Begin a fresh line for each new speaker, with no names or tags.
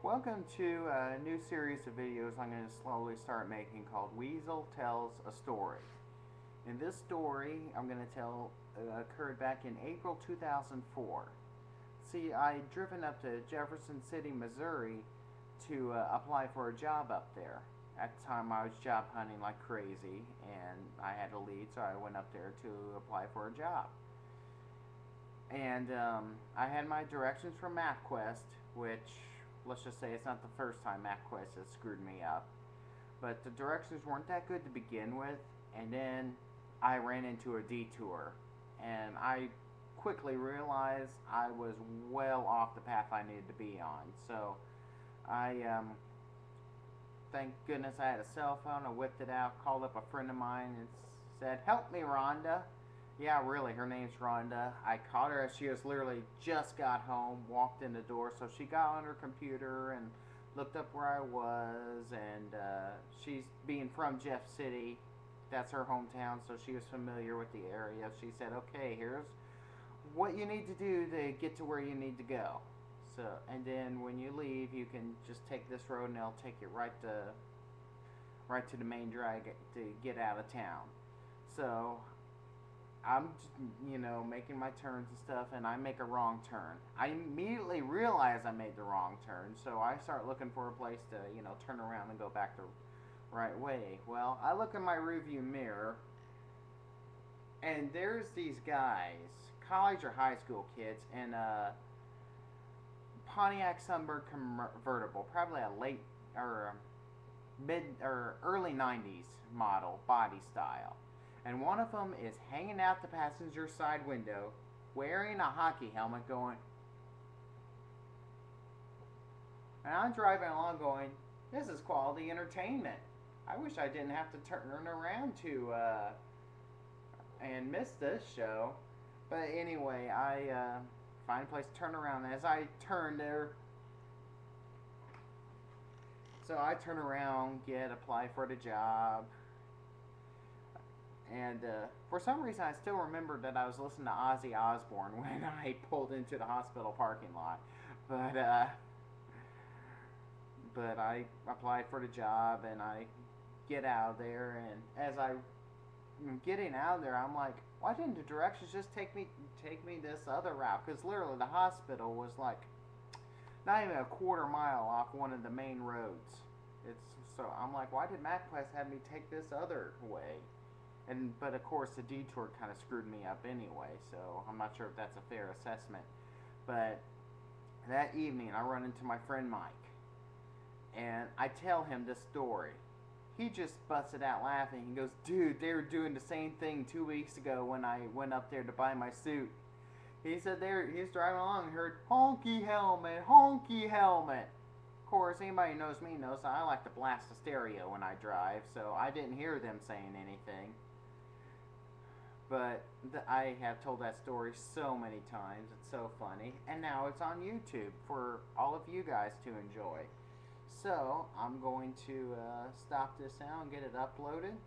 Welcome to a new series of videos I'm going to slowly start making called Weasel Tells a Story. In this story I'm going to tell occurred back in April 2004. See, I'd driven up to Jefferson City, Missouri to apply for a job up there. At the time I was job hunting like crazy and I had a lead, so I went up there to apply for a job. And I had my directions from MapQuest, which, let's just say, it's not the first time MapQuest has screwed me up. But the directions weren't that good to begin with, and then I ran into a detour. And I quickly realized I was well off the path I needed to be on. So thank goodness I had a cell phone. I whipped it out, called up a friend of mine, and said, "Help me, Rhonda." Yeah, really, her name's Rhonda. I caught her as she was literally just got home, walked in the door, so she got on her computer and looked up where I was, and she's being from Jeff City. That's her hometown, so she was familiar with the area. She said, "Okay, here's what you need to do to get to where you need to go. So, and then when you leave, you can just take this road, and it'll take you right to the main drag to get out of town." So I'm, making my turns and stuff, and I make a wrong turn. I immediately realize I made the wrong turn, so I start looking for a place to, turn around and go back the right way. Well, I look in my rearview mirror, and there's these guys, college or high school kids, in a Pontiac Sunbird convertible, probably a late or mid or early '90s model body style. And one of them is hanging out the passenger side window, wearing a hockey helmet, going. And I'm driving along going, "This is quality entertainment. I wish I didn't have to turn around to and miss this show." But anyway, I find a place to turn around. As I turn there, so I turn around, apply for the job. And for some reason, I still remember that I was listening to Ozzy Osbourne when I pulled into the hospital parking lot. But I applied for the job, and I get out of there. And as I'm getting out of there, I'm like, why didn't the directions just take me this other route? Because literally the hospital was like not even a quarter mile off one of the main roads. So I'm like, why did MapQuest have me take this other way? But of course the detour kind of screwed me up anyway, so I'm not sure if that's a fair assessment. But that evening I run into my friend Mike, and I tell him this story. He just busted out laughing. He goes, "Dude, they were doing the same thing 2 weeks ago when I went up there to buy my suit." He said he's driving along and heard, "Honky helmet, honky helmet." Of course, anybody who knows me knows I like to blast the stereo when I drive, so I didn't hear them saying anything. But I have told that story so many times. It's so funny. And now it's on YouTube for all of you guys to enjoy. So I'm going to stop this now and get it uploaded.